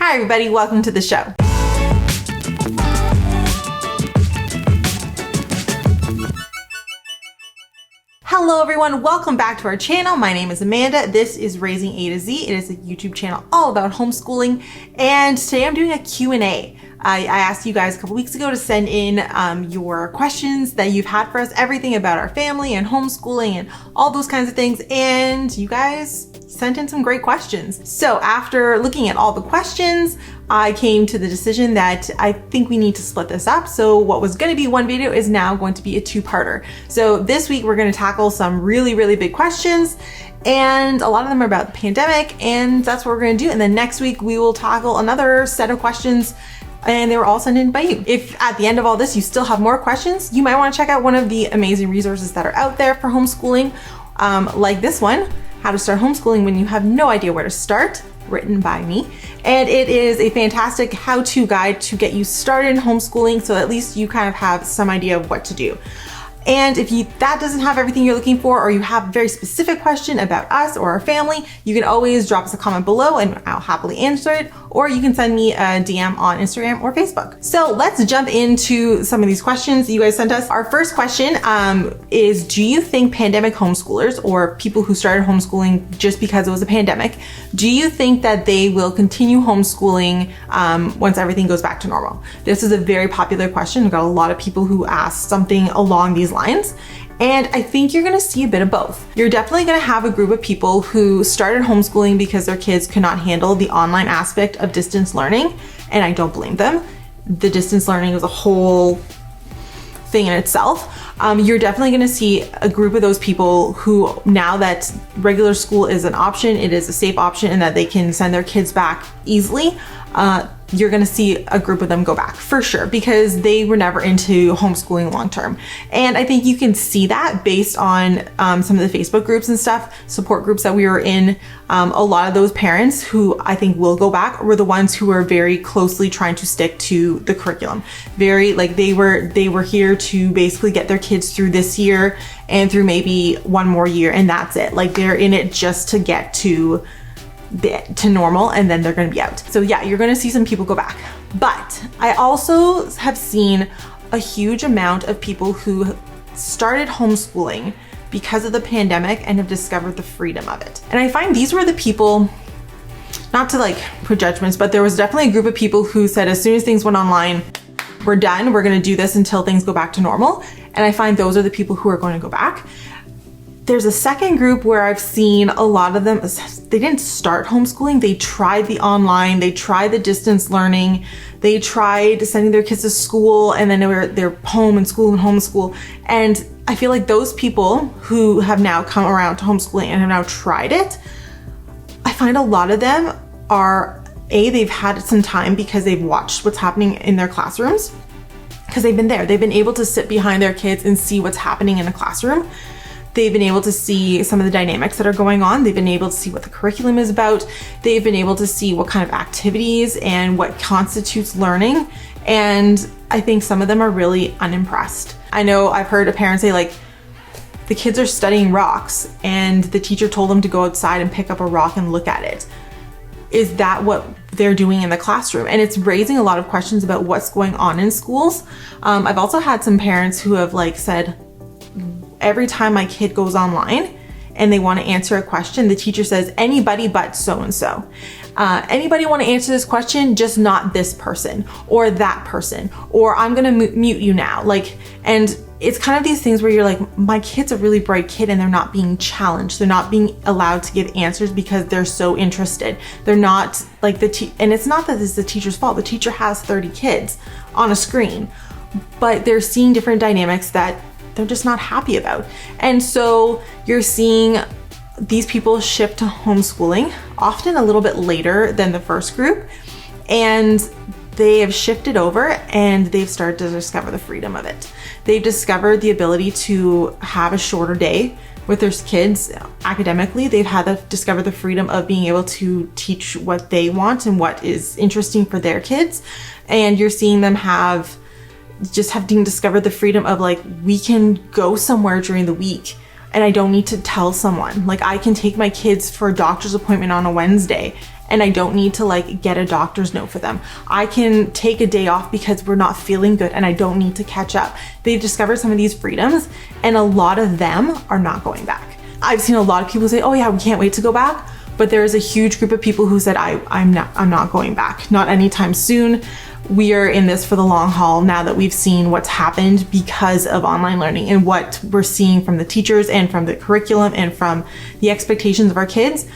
Hi everybody, welcome to the show. Hello everyone, welcome back to our channel. My name is Amanda. This is Raising A to Z. It is a YouTube channel all about homeschooling, and today I'm doing a Q&A. I asked you guys a couple weeks ago to send in your questions that you've had for us, everything about our family and homeschooling and all those kinds of things, and you guys sent in some great questions. So after looking at all the questions, I came to the decision that I think we need to split this up. So what was going to be one video is now going to be a two-parter. So this week we're going to tackle some really big questions, and a lot of them are about the pandemic, and that's what we're going to do. And then next week we will tackle another set of questions, and they were all sent in by you. If at the end of all this you still have more questions, you might want to check out one of the amazing resources that are out there for homeschooling, like this one, How to Start Homeschooling When You Have No Idea Where to Start, written by me. And it is a fantastic how-to guide to get you started in homeschooling, so at least you kind of have some idea of what to do. And if that doesn't have everything you're looking for, or you have a very specific question about us or our family, you can always drop us a comment below and I'll happily answer it, or you can send me a DM on Instagram or Facebook. So let's jump into some of these questions that you guys sent us. Our first question is, do you think pandemic homeschoolers, or people who started homeschooling just because it was a pandemic, do you think that they will continue homeschooling once everything goes back to normal? This is a very popular question. We've got a lot of people who ask something along these lines. And I think you're gonna see a bit of both. You're definitely gonna have a group of people who started homeschooling because their kids could not handle the online aspect of distance learning, and I don't blame them. The distance learning is a whole thing in itself. You're definitely gonna see a group of those people who, now that regular school is an option, it is a safe option, and that they can send their kids back easily, you're gonna see a group of them go back for sure, because they were never into homeschooling long term. And I think you can see that based on some of the Facebook groups and stuff, support groups that we were in. A lot of those parents who I think will go back were the ones who were very closely trying to stick to the curriculum. Very, like, they were here to basically get their kids through this year and through maybe one more year, and that's it. Like, they're in it just to get to normal, and then they're going to be out. So yeah, you're going to see some people go back. But I also have seen a huge amount of people who started homeschooling because of the pandemic and have discovered the freedom of it. And I find these were the people, not to like put judgments, but there was definitely a group of people who said, as soon as things went online, we're done, we're going to do this until things go back to normal. And I find those are the people who are going to go back. There's a second group where I've seen a lot of them, they didn't start homeschooling, they tried the online, they tried the distance learning, they tried sending their kids to school, and then they're home and school and homeschool. And I feel like those people who have now come around to homeschooling and have now tried it, I find a lot of them are, they've had some time because they've watched what's happening in their classrooms, because they've been there. They've been able to sit behind their kids and see what's happening in a classroom. They've been able to see some of the dynamics that are going on. They've been able to see what the curriculum is about. They've been able to see what kind of activities and what constitutes learning. And I think some of them are really unimpressed. I know I've heard a parent say, like, the kids are studying rocks and the teacher told them to go outside and pick up a rock and look at it. Is that what they're doing in the classroom? And it's raising a lot of questions about what's going on in schools. I've also had some parents who have like said, every time my kid goes online and they want to answer a question, the teacher says, anybody but so-and-so. Anybody want to answer this question, just not this person or that person, or I'm going to mute you now. Like, and it's kind of these things where you're like, my kid's a really bright kid and they're not being challenged. They're not being allowed to give answers because they're so interested. They're not like and it's not that it's the teacher's fault. The teacher has 30 kids on a screen, but they're seeing different dynamics that they're just not happy about. And so you're seeing these people shift to homeschooling, often a little bit later than the first group, and they have shifted over and they've started to discover the freedom of it. They've discovered the ability to have a shorter day with their kids academically. They've had to discover the freedom of being able to teach what they want and what is interesting for their kids. And you're seeing them just having discovered the freedom of, like, we can go somewhere during the week and I don't need to tell someone. Like, I can take my kids for a doctor's appointment on a Wednesday and I don't need to like get a doctor's note for them. I can take a day off because we're not feeling good and I don't need to catch up. They've discovered some of these freedoms and a lot of them are not going back. I've seen a lot of people say, oh yeah, we can't wait to go back. But there is a huge group of people who said, I'm not going back, not anytime soon. We are in this for the long haul now that we've seen what's happened because of online learning and what we're seeing from the teachers and from the curriculum and from the expectations of our kids.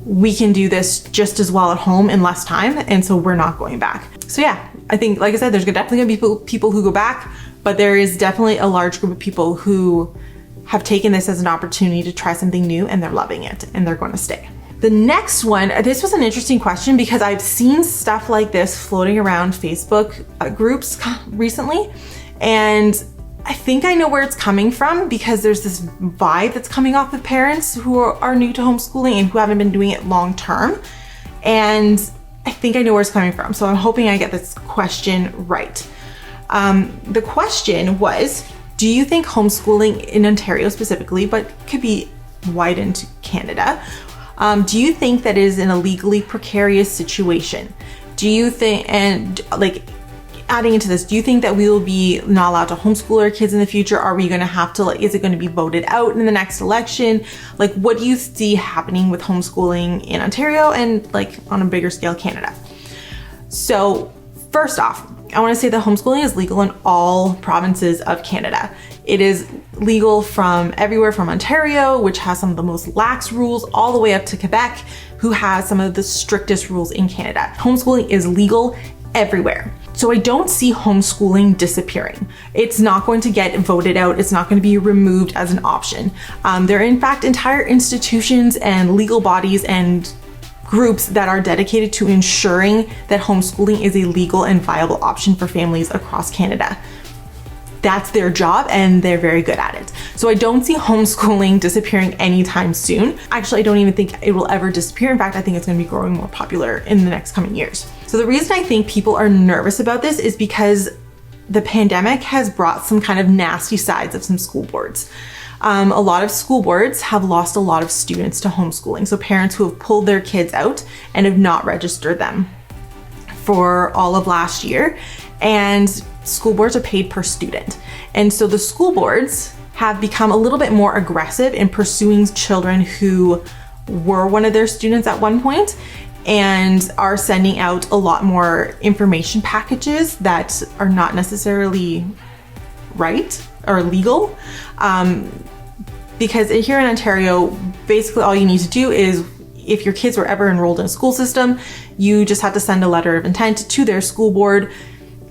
We can do this just as well at home in less time, and so we're not going back. So yeah, I think, like I said, there's definitely gonna be people who go back, but there is definitely a large group of people who have taken this as an opportunity to try something new and they're loving it and they're going to stay. The next one, this was an interesting question because I've seen stuff like this floating around Facebook groups recently, and I think I know where it's coming from because there's this vibe that's coming off of parents who are new to homeschooling and who haven't been doing it long term. And I think I know where it's coming from. So I'm hoping I get this question right. The question was, do you think homeschooling in Ontario specifically, but could be widened to Canada, do you think that is in a legally precarious situation? Do you think, and like adding into this, do you think that we will be not allowed to homeschool our kids in the future? Are we going to have to, like, is it going to be voted out in the next election? Like, what do you see happening with homeschooling in Ontario and like on a bigger scale, Canada? So first off, I want to say that homeschooling is legal in all provinces of Canada. It is legal from everywhere from Ontario, which has some of the most lax rules, all the way up to Quebec, who has some of the strictest rules in Canada. Homeschooling is legal everywhere. So I don't see homeschooling disappearing. It's not going to get voted out. It's not going to be removed as an option. There are in fact entire institutions and legal bodies and groups that are dedicated to ensuring that homeschooling is a legal and viable option for families across Canada. That's their job and they're very good at it. So I don't see homeschooling disappearing anytime soon. Actually, I don't even think it will ever disappear. In fact, I think it's going to be growing more popular in the next coming years. So the reason I think people are nervous about this is because the pandemic has brought some kind of nasty sides of some school boards. A lot of school boards have lost a lot of students to homeschooling. So parents who have pulled their kids out and have not registered them for all of last year. And school boards are paid per student. And so the school boards have become a little bit more aggressive in pursuing children who were one of their students at one point and are sending out a lot more information packages that are not necessarily right or legal. Because here in Ontario, basically all you need to do is, if your kids were ever enrolled in a school system, you just have to send a letter of intent to their school board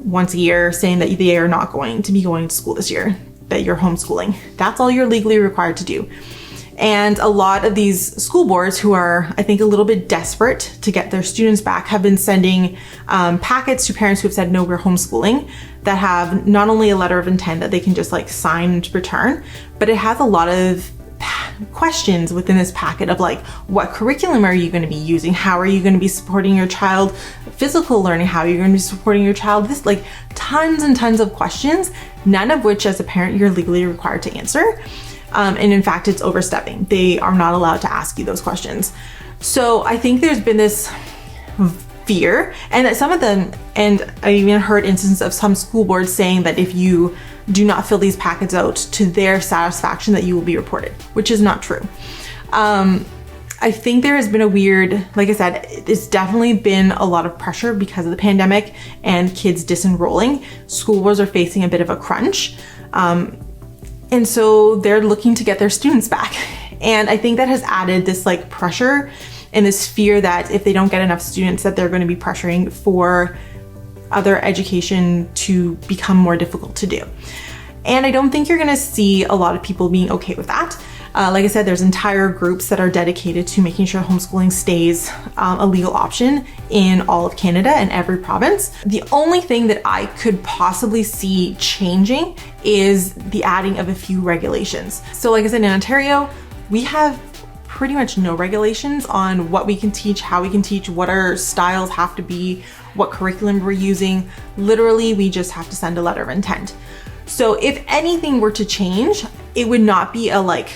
once a year saying that they are not going to be going to school this year, that you're homeschooling. That's all you're legally required to do. And a lot of these school boards who are, I think, a little bit desperate to get their students back have been sending packets to parents who have said, no, we're homeschooling, that have not only a letter of intent that they can just like sign and return, but it has a lot of questions within this packet of like, what curriculum are you going to be using? How are you going to be supporting your child physical learning? How are you going to be supporting your child? This, like, tons and tons of questions, none of which as a parent you're legally required to answer. And in fact, it's overstepping. They are not allowed to ask you those questions. So I think there's been this fear, and that some of them, and I even heard instances of some school boards saying that if you do not fill these packets out to their satisfaction, that you will be reported, which is not true. I think there has been a weird, like I said, it's definitely been a lot of pressure because of the pandemic and kids disenrolling. School boards are facing a bit of a crunch. And so they're looking to get their students back. And I think that has added this like pressure and this fear that if they don't get enough students, that they're going to be pressuring for other education to become more difficult to do. And I don't think you're going to see a lot of people being okay with that. Like I said, there's entire groups that are dedicated to making sure homeschooling stays a legal option in all of Canada and every province. The only thing that I could possibly see changing is the adding of a few regulations. So like I said, in Ontario, we have pretty much no regulations on what we can teach, how we can teach, what our styles have to be, what curriculum we're using. Literally, we just have to send a letter of intent. So if anything were to change, it would not be a like,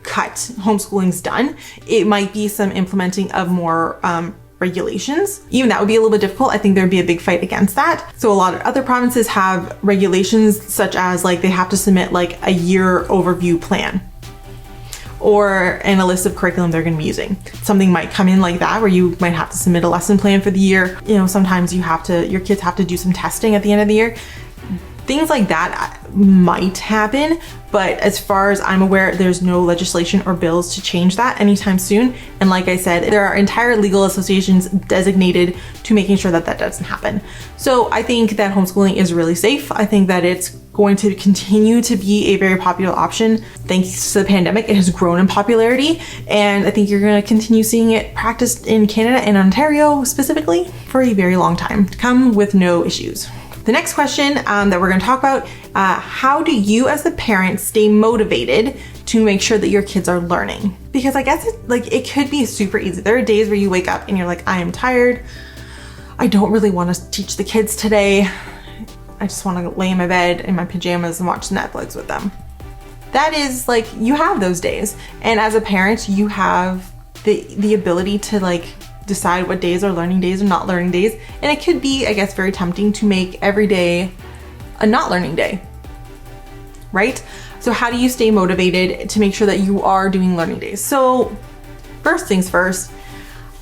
cut, homeschooling's done. It might be some implementing of more regulations. Even that would be a little bit difficult. I think there'd be a big fight against that. So a lot of other provinces have regulations such as like they have to submit like a year overview plan and a list of curriculum they're going to be using. Something might come in like that where you might have to submit a lesson plan for the year. You know, sometimes your kids have to do some testing at the end of the year. Things like that might happen, but as far as I'm aware, there's no legislation or bills to change that anytime soon. And like I said, there are entire legal associations designated to making sure that that doesn't happen. So I think that homeschooling is really safe. I think that it's going to continue to be a very popular option. Thanks to the pandemic, it has grown in popularity, and I think you're going to continue seeing it practiced in Canada and Ontario specifically for a very long time to come with no issues. The next question that we're going to talk about, how do you as the parent stay motivated to make sure that your kids are learning? Because I guess it could be super easy. There are days where you wake up and you're like, I am tired. I don't really want to teach the kids today. I just want to lay in my bed in my pajamas and watch Netflix with them. That is like, you have those days. And as a parent, you have the ability to like decide what days are learning days or not learning days. And it could be, I guess, very tempting to make every day a not learning day, right? So how do you stay motivated to make sure that you are doing learning days? So first things first,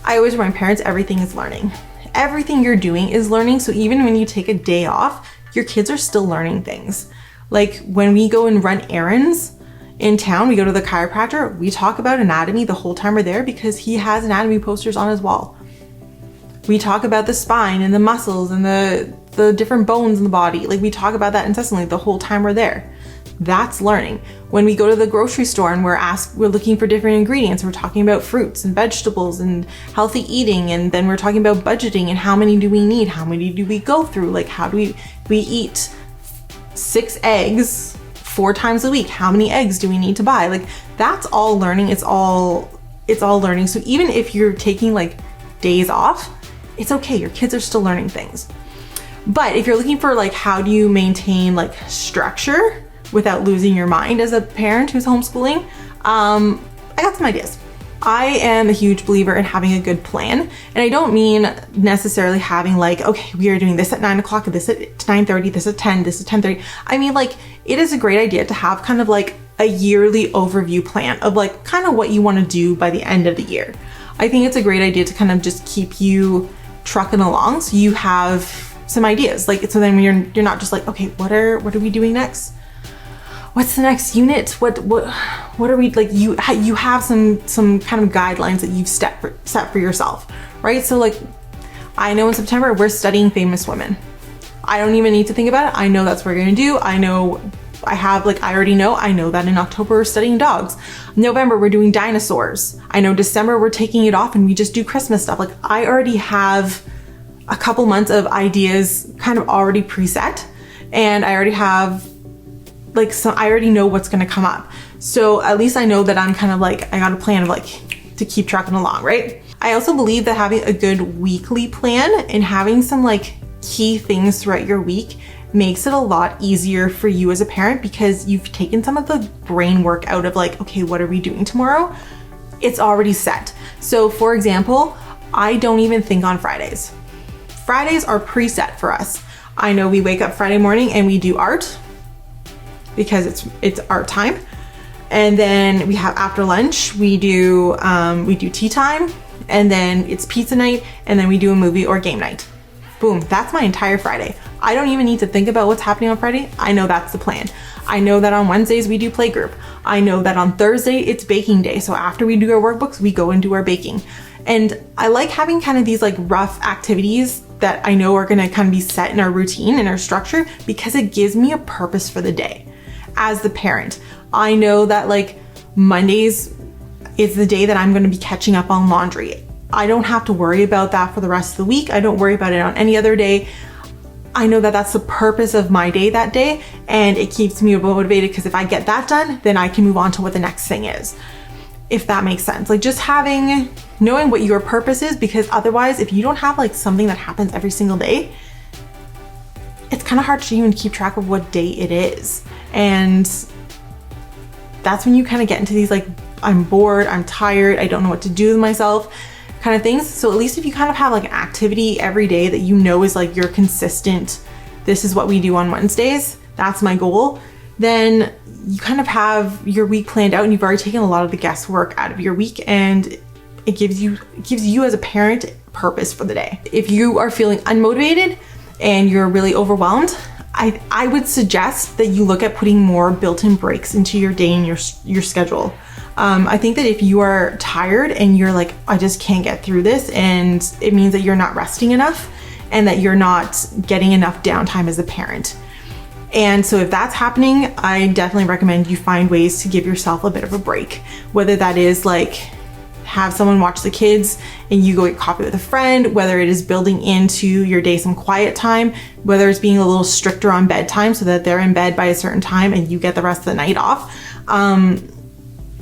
I always remind parents, everything is learning. Everything you're doing is learning. So even when you take a day off, your kids are still learning things. Like when we go and run errands in town, we go to the chiropractor, we talk about anatomy the whole time we're there because he has anatomy posters on his wall. We talk about the spine and the muscles and the different bones in the body. Like we talk about that incessantly the whole time we're there. That's learning. When we go to the grocery store and we're looking for different ingredients, we're talking about fruits and vegetables and healthy eating, and then we're talking about budgeting and how many do we need, how many do we go through, like how do we eat 6 eggs 4 times a week, how many eggs do we need to buy? Like that's all learning. It's all learning. So even if you're taking like days off, it's okay, your kids are still learning things. But if you're looking for like how do you maintain like structure without losing your mind as a parent who's homeschooling, I got some ideas. I am a huge believer in having a good plan. And I don't mean necessarily having like, okay, we are doing this at 9 o'clock, this at 9:30, this at 10, this at 10:30. I mean, like, it is a great idea to have kind of like a yearly overview plan of like kind of what you want to do by the end of the year. I think it's a great idea to kind of just keep you trucking along so you have some ideas. Like, so then when you're not just like, okay, what are we doing next? What's the next unit? What are we like? You have some kind of guidelines that you've set for yourself, right? So like, I know in September we're studying famous women. I don't even need to think about it. I know that's what we're gonna do. I know I already know. I know that in October we're studying dogs. November we're doing dinosaurs. I know December we're taking it off and we just do Christmas stuff. Like I already have a couple months of ideas kind of already preset, and I already have I already know what's going to come up. So at least I know that I'm kind of like, I got a plan of like to keep trucking along, right? I also believe that having a good weekly plan and having some like key things throughout your week makes it a lot easier for you as a parent because you've taken some of the brain work out of like, okay, what are we doing tomorrow? It's already set. So for example, I don't even think on Fridays. Fridays are preset for us. I know we wake up Friday morning and we do art, because it's art time, and then we have after lunch we do tea time, and then it's pizza night, and then we do a movie or game night. Boom, that's my entire Friday. I don't even need to think about what's happening on Friday. I know that's the plan. I know that on Wednesdays we do playgroup. I know that on Thursday it's baking day, so after we do our workbooks we go and do our baking. And I like having kind of these like rough activities that I know are gonna kind of be set in our routine and our structure, because it gives me a purpose for the day. As the parent, I know that like Mondays is the day that I'm going to be catching up on laundry. I don't have to worry about that for the rest of the week. I don't worry about it on any other day. I know that that's the purpose of my day that day, and it keeps me motivated because if I get that done, then I can move on to what the next thing is. If that makes sense. Like just knowing what your purpose is, because otherwise if you don't have like something that happens every single day, it's kind of hard to even keep track of what day it is. And that's when you kind of get into these like, I'm bored, I'm tired, I don't know what to do with myself kind kind of things. So at least if you kind of have like an activity every day that you know is like your consistent, this is what we do on Wednesdays, that's my goal, then you kind of have your week planned out and you've already taken a lot of the guesswork out of your week, and it gives you as a parent purpose for the day. If you are feeling unmotivated and you're really overwhelmed, I would suggest that you look at putting more built-in breaks into your day and your schedule. I think that if you are tired and you're like, I just can't get through this, and it means that you're not resting enough and that you're not getting enough downtime as a parent. And so if that's happening, I definitely recommend you find ways to give yourself a bit of a break, whether that is like have someone watch the kids and you go get coffee with a friend, whether it is building into your day some quiet time, whether it's being a little stricter on bedtime so that they're in bed by a certain time and you get the rest of the night off.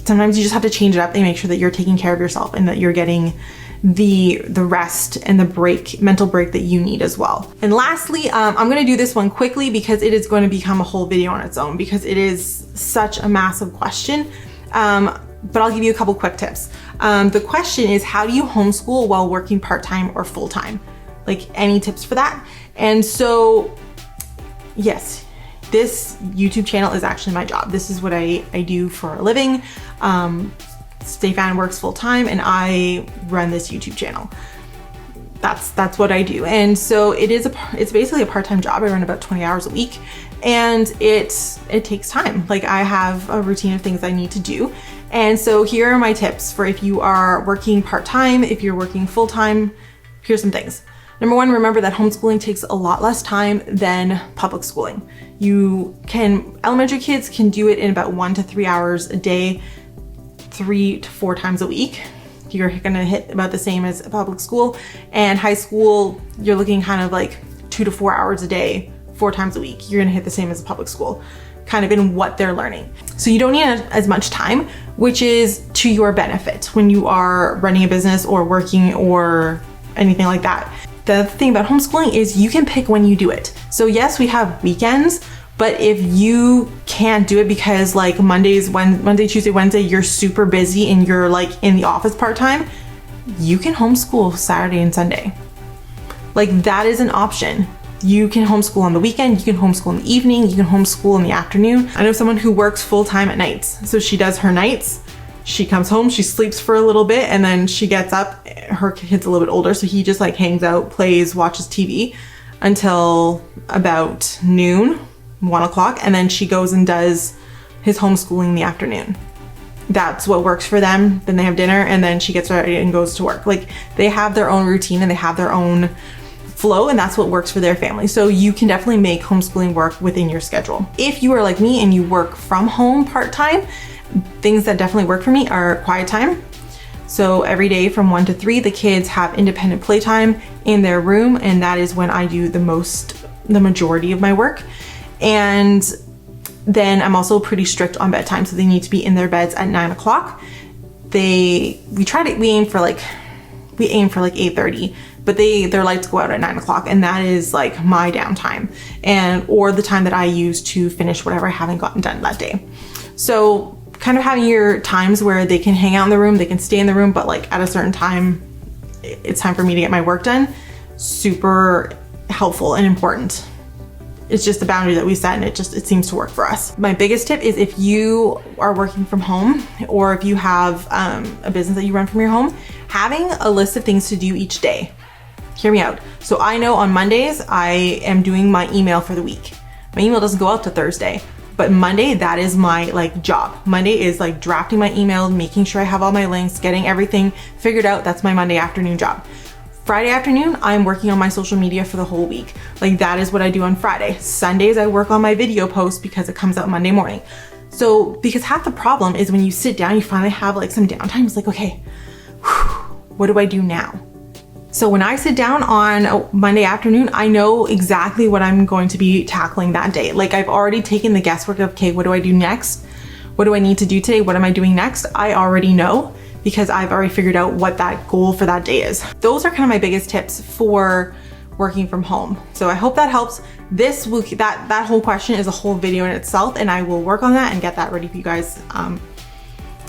Sometimes you just have to change it up and make sure that you're taking care of yourself and that you're getting the rest and the mental break that you need as well. And lastly, I'm going to do this one quickly because it is going to become a whole video on its own because it is such a massive question. But I'll give you a couple quick tips. The question is, how do you homeschool while working part-time or full-time? Like, any tips for that? And so, yes, this YouTube channel is actually my job. This is what I do for a living. Stefan works full-time and I run this YouTube channel. That's what I do. And so it's basically a part-time job. I run about 20 hours a week, and it takes time. Like, I have a routine of things I need to do. And so here are my tips for if you are working part-time, if you're working full-time. Here's some things. Number one, remember that homeschooling takes a lot less time than public schooling. Elementary kids can do it in about 1 to 3 hours a day, 3 to 4 times a week. You're gonna hit about the same as public school. And high school, you're looking kind of like 2 to 4 hours a day, 4 times a week. You're gonna hit the same as public school, kind of in what they're learning. So you don't need as much time, which is to your benefit when you are running a business or working or anything like that. The thing about homeschooling is you can pick when you do it. So yes, we have weekends, but if you can't do it because like Monday, Tuesday, Wednesday, you're super busy and you're like in the office part-time, you can homeschool Saturday and Sunday. Like, that is an option. You can homeschool on the weekend, you can homeschool in the evening, you can homeschool in the afternoon. I know someone who works full-time at nights. So she does her nights, she comes home, she sleeps for a little bit, and then she gets up. Her kid's a little bit older, so he just like hangs out, plays, watches TV until about noon, 1 o'clock, and then she goes and does his homeschooling in the afternoon. That's what works for them. Then they have dinner and then she gets ready and goes to work. Like, they have their own routine and they have their own flow, and that's what works for their family. So you can definitely make homeschooling work within your schedule. If you are like me and you work from home part-time, things that definitely work for me are quiet time. So every day from 1 to 3, the kids have independent playtime in their room, and that is when I do the majority of my work. And then I'm also pretty strict on bedtime, so they need to be in their beds at 9 o'clock. We aim for like 8:30, but their lights go out at 9 o'clock, and that is like my downtime or the time that I use to finish whatever I haven't gotten done that day. So kind of having your times where they can hang out in the room, they can stay in the room, but like at a certain time, it's time for me to get my work done. Super helpful and important. It's just the boundary that we set, and it seems to work for us. My biggest tip is if you are working from home, or if you have a business that you run from your home, having a list of things to do each day. Hear me out. So I know on Mondays, I am doing my email for the week. My email doesn't go out to Thursday, but Monday, that is my like job. Monday is like drafting my email, making sure I have all my links, getting everything figured out. That's my Monday afternoon job. Friday afternoon, I'm working on my social media for the whole week. Like, that is what I do on Friday. Sundays, I work on my video post because it comes out Monday morning. So, because half the problem is when you sit down, you finally have like some downtime. It's like, okay, what do I do now? So when I sit down on Monday afternoon, I know exactly what I'm going to be tackling that day. Like, I've already taken the guesswork of, okay, what do I do next? What do I need to do today? What am I doing next? I already know, because I've already figured out what that goal for that day is. Those are kind of my biggest tips for working from home. So I hope that helps. That whole question is a whole video in itself, and I will work on that and get that ready for you guys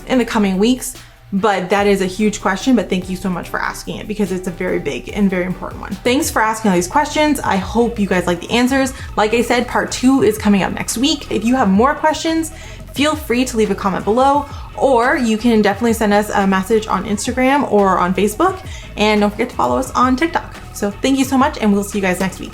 in the coming weeks. but that is a huge question, but thank you so much for asking it because it's a very big and very important one. Thanks for asking all these questions. I hope you guys like the answers. Like I said, part 2 is coming up next week. If you have more questions, feel free to leave a comment below, or you can definitely send us a message on Instagram or on Facebook, and don't forget to follow us on TikTok. So thank you so much, and we'll see you guys next week.